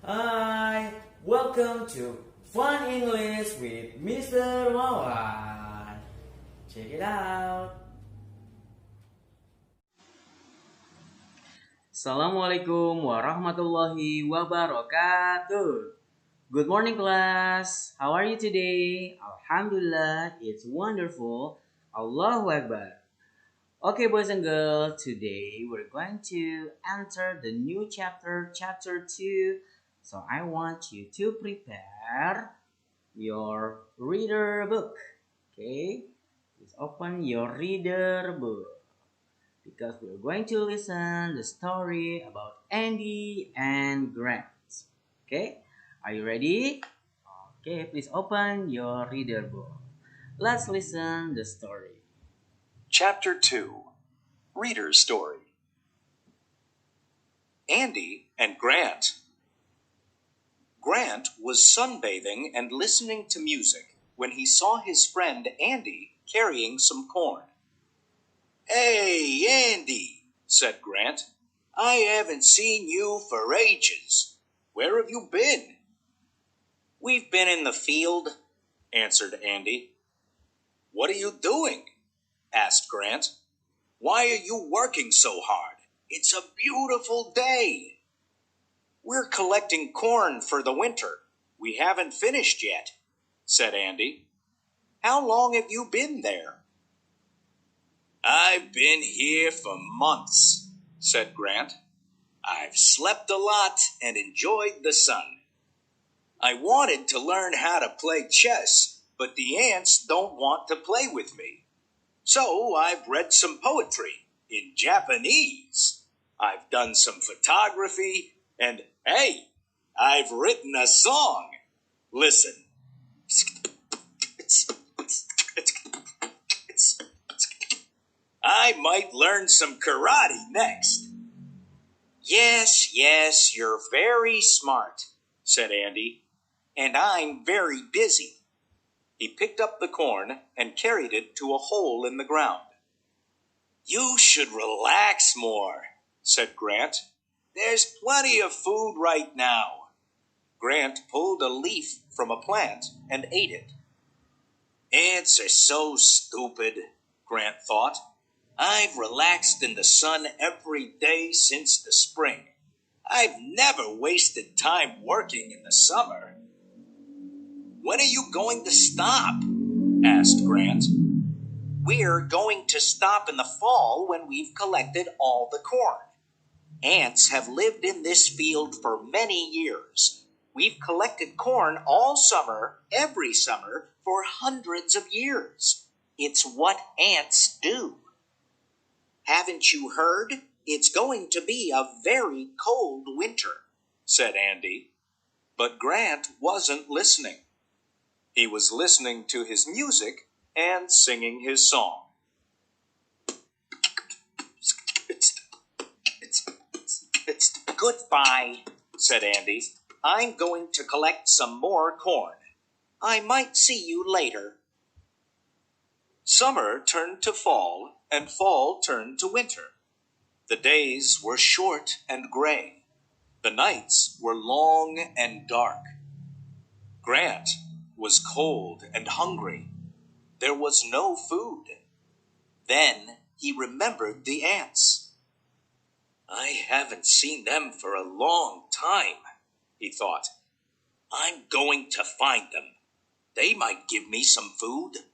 Hi, welcome to Fun English with Mr. Wawan. Check it out. Assalamualaikum warahmatullahi wabarakatuh. Good morning, class. How are you today? Alhamdulillah, it's wonderful. Allahu Akbar. Okay, boys and girls, today we're going to enter the new chapter, chapter 2. So I want you to prepare your reader book. Okay, please open your reader book because we're going to listen the story about Andy and Grant. Okay, are you ready? Okay, please open your reader book. Let's listen the story. Chapter 2 Reader's Story. Andy and Grant. Grant was sunbathing and listening to music when he saw his friend Andy carrying some corn. "Hey, Andy," said Grant. "I haven't seen you for ages. Where have you been?" "We've been in the field," answered Andy. "What are you doing?" asked Grant. "Why are you working so hard? It's a beautiful day." "We're collecting corn for the winter. We haven't finished yet," said Andy. "How long have you been there?" "I've been here for months," said Grant. "I've slept a lot and enjoyed the sun. I wanted to learn how to play chess, but the ants don't want to play with me. So I've read some poetry in Japanese. I've done some photography, and hey, I've written a song. Listen. I might learn some karate next." Yes, you're very smart," said Andy. "And I'm very busy." He picked up the corn and carried it to a hole in the ground. "You should relax more," said Grant. "There's plenty of food right now." Grant pulled a leaf from a plant and ate it. "Ants are so stupid," Grant thought. "I've relaxed in the sun every day since the spring. I've never wasted time working in the summer." "When are you going to stop?" asked Grant. "We're going to stop in the fall when we've collected all the corn. Ants have lived in this field for many years. We've collected corn all summer, every summer, for hundreds of years. It's what ants do." "Haven't you heard? It's going to be a very cold winter," said Andy. But Grant wasn't listening. He was listening to his music and singing his song. "Goodbye," said Andy. "I'm going to collect some more corn. I might see you later." Summer turned to fall, and fall turned to winter. The days were short and gray. The nights were long and dark. Grant was cold and hungry. There was no food. Then he remembered the ants. "I haven't seen them for a long time," he thought. "I'm going to find them. They might give me some food."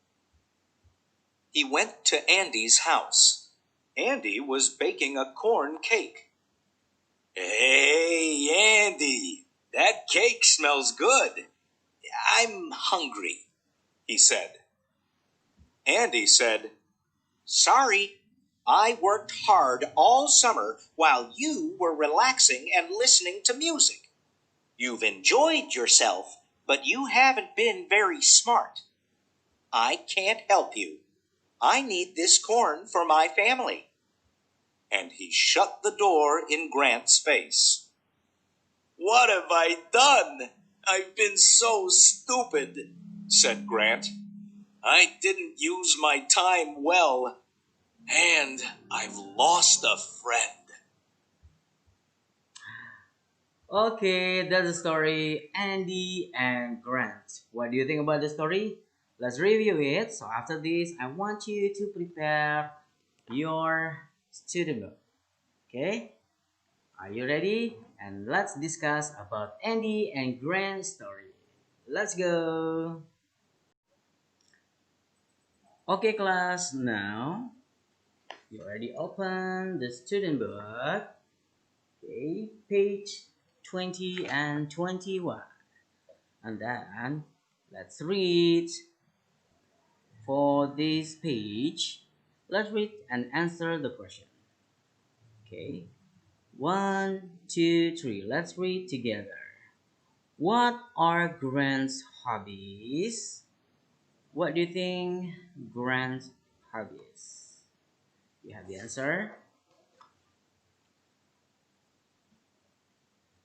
He went to Andy's house. Andy was baking a corn cake. "Hey, Andy, that cake smells good. I'm hungry," he said. Andy said, "Sorry, I worked hard all summer while you were relaxing and listening to music. You've enjoyed yourself, but you haven't been very smart. I can't help you. I need this corn for my family." And he shut the door in Grant's face. "What have I done? I've been so stupid," said Grant. "I didn't use my time well, and I've lost a friend." Okay, that's the story Andy and Grant. What do you think about the story? Let's review it. So after this, I want you to prepare your student book. Okay? Are you ready? And let's discuss about Andy and Grant's story. Let's go. Okay, class. Now you already opened the student book. Okay, page 20 and 21. And then let's read for this page. Let's read and answer the question. Okay, one, two, three. Let's read together. What are Grant's hobbies? What do you think Grant's hobbies? You have the answer?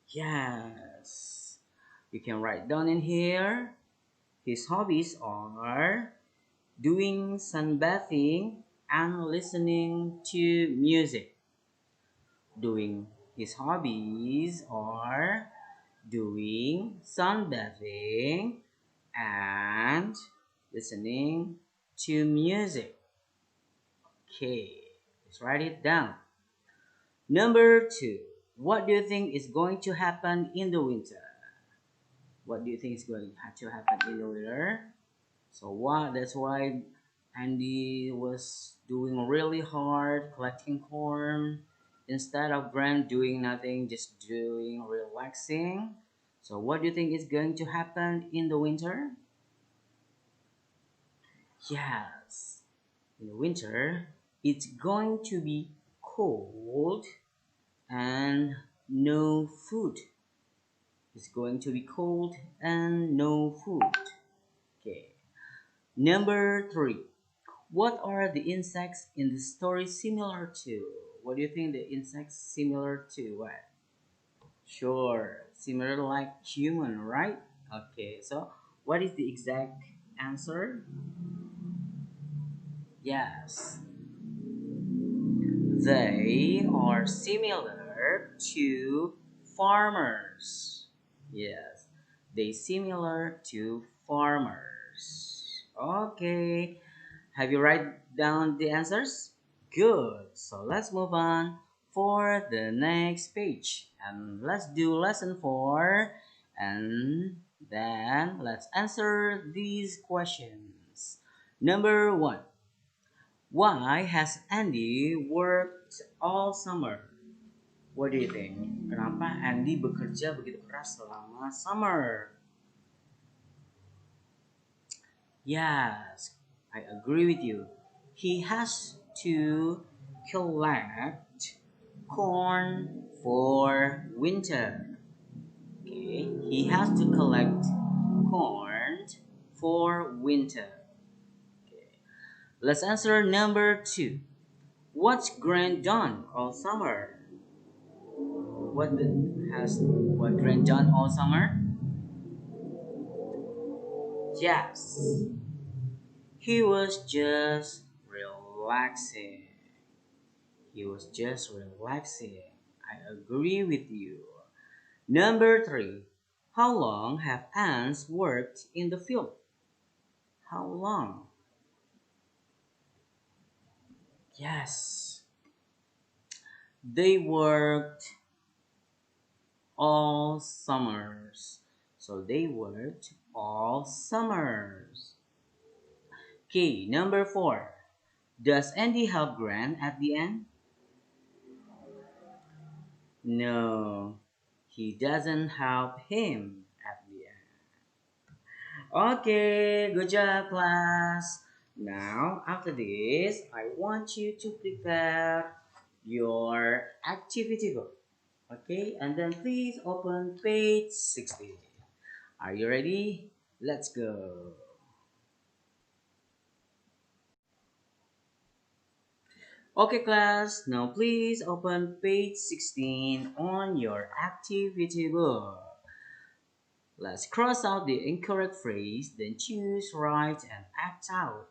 Yes. You can write down in here. His hobbies are doing sunbathing and listening to music. Doing his hobbies are doing sunbathing and listening to music. Okay, let's write it down. Number two, what do you think is going to happen in the winter? What do you think is going to happen in the winter? So what? That's why Andy was doing really hard collecting corn instead of Grant doing nothing, just doing relaxing. So what do you think is going to happen in the winter? Yes, in the winter it's going to be cold and no food. It's going to be cold and no food. Okay. Number three. What are the insects in the story similar to? What do you think the insects similar to? What? Sure, similar like human, right? Okay, so what is the exact answer? Yes, they are similar to farmers. Yes, they similar to farmers. Okay, have you write down the answers? Good. So let's move on for the next page. And let's do lesson 4 and then let's answer these questions. Number 1. Why has Andy worked all summer? What do you think? Kenapa Andy bekerja begitu keras selama summer? Yes, I agree with you. He has to collect corn for winter. Okay, he has to collect corn for winter. Okay, let's answer number 2. What's Grant done all summer? What Grant done all summer? Yes, he was just relaxing. He was just relaxing. I agree with you. Number 3. How long have ants worked in the field? How long? Yes, they worked all summers. So they worked all summers. Okay, number 4. Does Andy help Grant at the end? No, he doesn't help him at the end. Okay, good job, class. Now, after this, I want you to prepare your activity book. Okay, and then please open page 60. Are you ready? Let's go. Okay, class, now please open page 16 on your activity book. Let's cross out the incorrect phrase, then choose write and act out.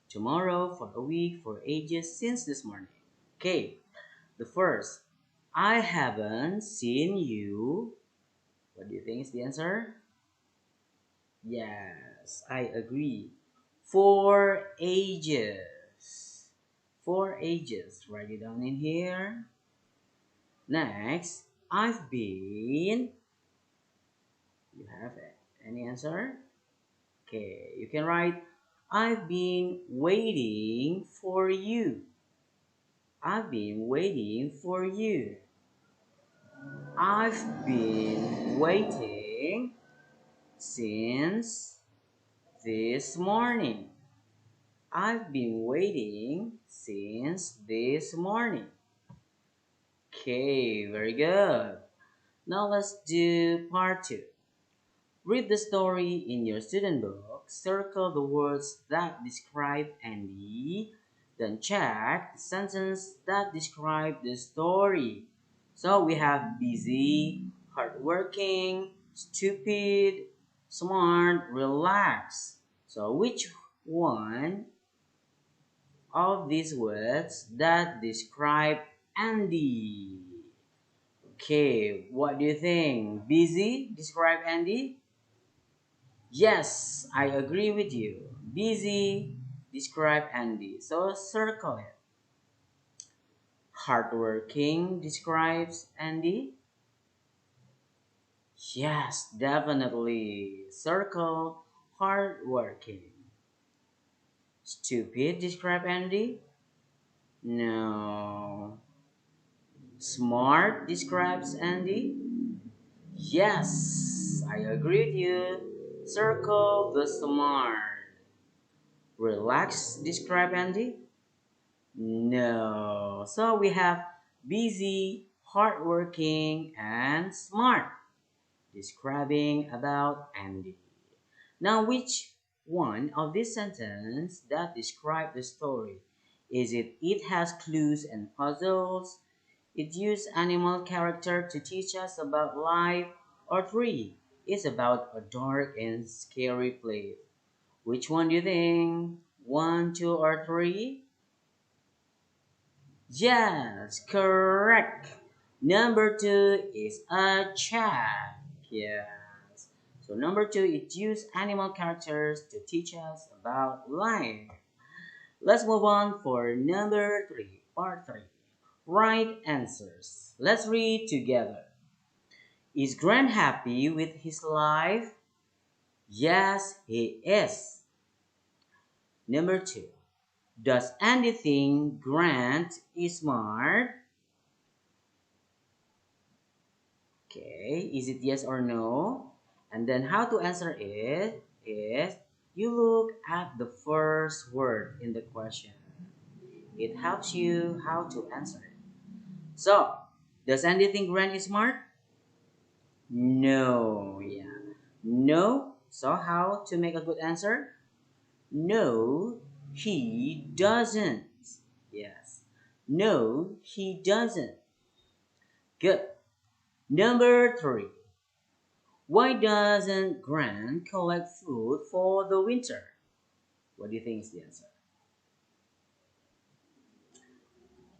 Tomorrow, for a week, for ages since this morning. Okay, the first. I haven't seen you. What do you think is the answer? Yes, I agree. For ages. For ages. Write it down in here. Next, I've been. You have any answer? Okay, you can write, I've been waiting for you. I've been waiting for you. I've been waiting since this morning. I've been waiting since this morning. Okay, very good. Now let's do part 2. Read the story in your student book, circle the words that describe Andy, then check the sentence that describe the story. So we have busy, hardworking, stupid, smart, relaxed. So which one of these words that describe Andy? Okay, what do you think? Busy describe Andy? Yes, I agree with you. Busy describe Andy. So circle it. Hardworking describes Andy. Yes, definitely. Circle hardworking. Stupid describe Andy. No. Smart describes Andy. Yes, I agree with you. Circle the smart. Relax describe Andy. No. So we have busy, hardworking, and smart, describing about Andy. Now, which one of these sentences that describe the story? Is it has clues and puzzles? It used animal character to teach us about life? Or three, it's about a dark and scary place. Which one do you think? One, two, or three? Yes, correct. Number two is a check. Yes. So number two, it used animal characters to teach us about life. Let's move on for number three, part three. Right answers. Let's read together. Is Grant happy with his life? Yes, he is. Number two. Does Andy think Grant is smart? Okay, is it yes or no? And then how to answer it is you look at the first word in the question. It helps you how to answer it. So, does Andy think Grant is smart? No, yeah. No. So how to make a good answer? No, he doesn't. Yes. No, he doesn't. Good. Number three. Why doesn't Grant collect food for the winter? What do you think is the answer?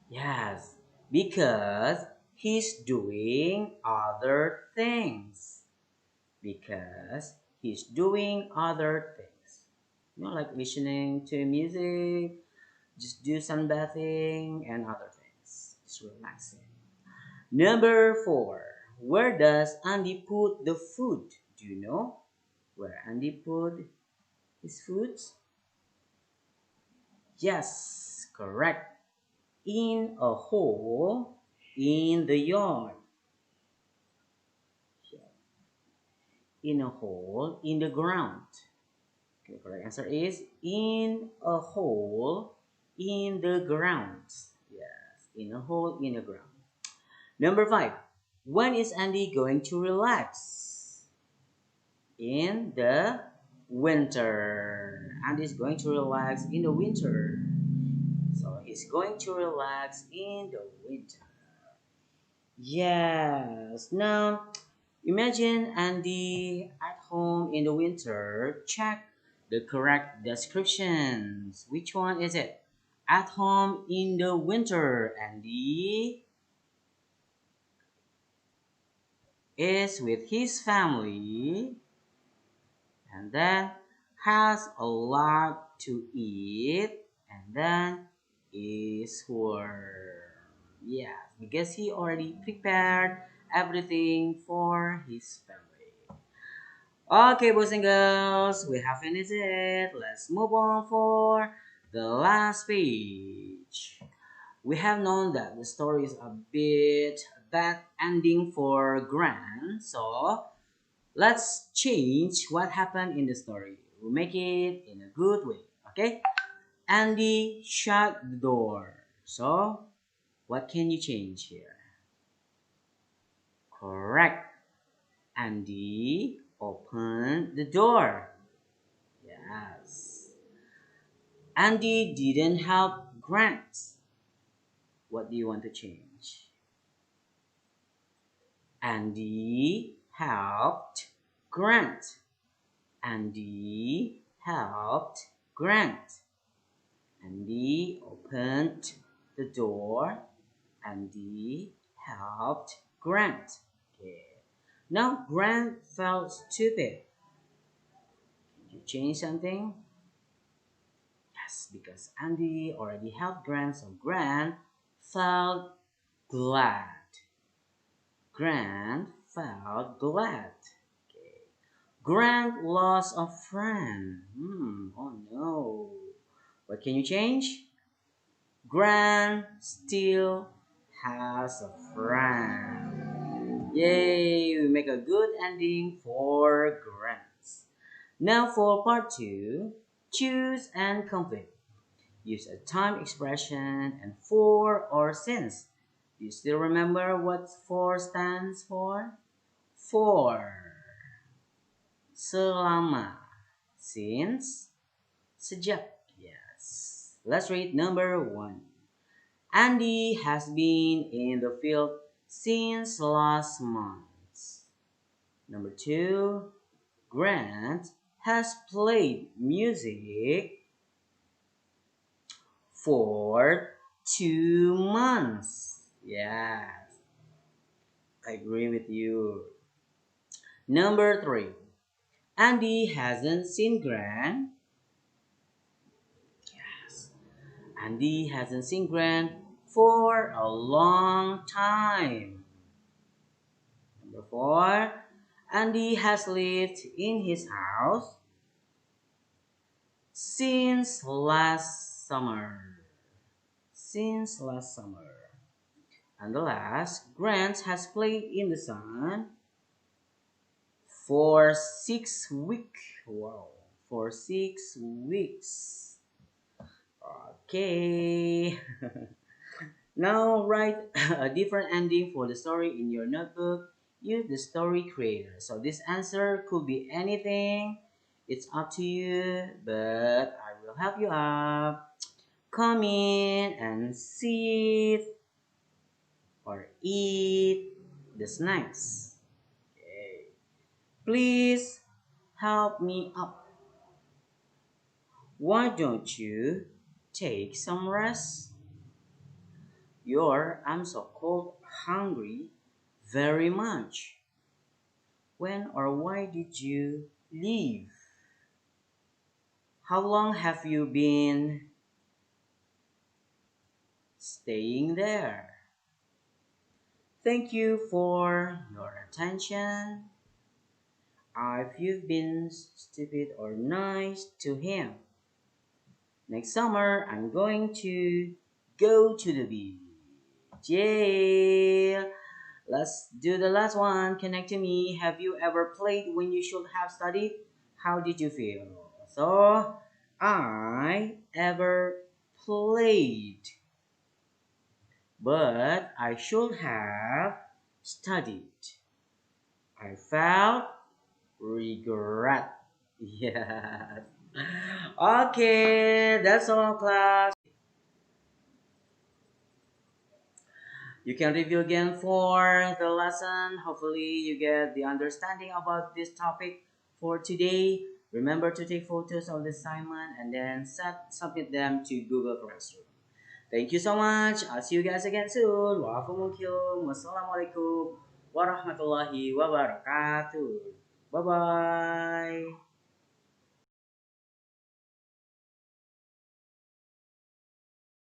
Yes, because he's doing other things. Because he's doing other things. Like listening to music, just do sunbathing and other things. Just relaxing. Number four. Where does Andy put the food? Do you know where Andy put his food? Yes, correct. In a hole in the yard. In a hole in the ground. Okay, correct answer is in a hole in the ground. Yes, in a hole in the ground. Number five. When is Andy going to relax? In the winter. Andy is going to relax in the winter. So he's going to relax in the winter. Yes. Now, imagine Andy at home in the winter. Check the correct descriptions. Which one is it? At home in the winter, Andy. is with his family and then has a lot to eat and then is warm. Yeah, because he already prepared everything for his family. Okay, boys and girls, we have finished it. Let's move on for the last page. We have known that the story is a bit bad ending for Grant, so let's change what happened in the story. We'll make it in a good way, okay? Andy shut the door. So, what can you change here? Correct. Andy opened the door. Yes. Andy didn't help Grant. What do you want to change? Andy helped Grant. Andy helped Grant. Andy opened the door. Andy helped Grant. Okay. Now Grant felt stupid. Did you change something? Yes, because Andy already helped Grant, so Grant felt glad. Grant felt glad. Okay. Grant lost a friend. Oh no. What can you change? Grant still has a friend. Yay! We make a good ending for Grant. Now for part 2, choose and complete. Use a time expression and for or since. Do you still remember what for stands for? For. Selama. Since. Sejak. Yes. Let's read number 1. Andy has been in the field since last month. Number 2. Grant has played music for 2 months. Yes, I agree with you. Number 3. Andy hasn't seen Grant. Yes. Andy hasn't seen Grant for a long time. Number 4. Andy has lived in his house since last summer. Since last summer. And the last, Grant has played in the sun for 6 weeks. Wow, for 6 weeks. Okay. Now write a different ending for the story in your notebook. Use the story creator. So this answer could be anything. It's up to you, but I will help you out. Come in and sit or eat the snacks. Okay. Please help me up. Why don't you take some rest? I'm so cold, hungry very much. When or why did you leave? How long have you been staying there? Thank you for your attention. If you've been stupid or nice to him. Next summer, I'm going to go to the beach. Yay! Let's do the last one. Connect to me. Have you ever played when you should have studied? How did you feel? So, I ever played, but I should have studied. I felt regret. Yes. Okay, that's all, class. You can review again for the lesson. Hopefully, you get the understanding about this topic for today. Remember to take photos of the assignment and then submit them to Google Classroom. Thank you so much. I'll see you guys again soon. Wassalamualaikum warahmatullahi wabarakatuh. Bye bye.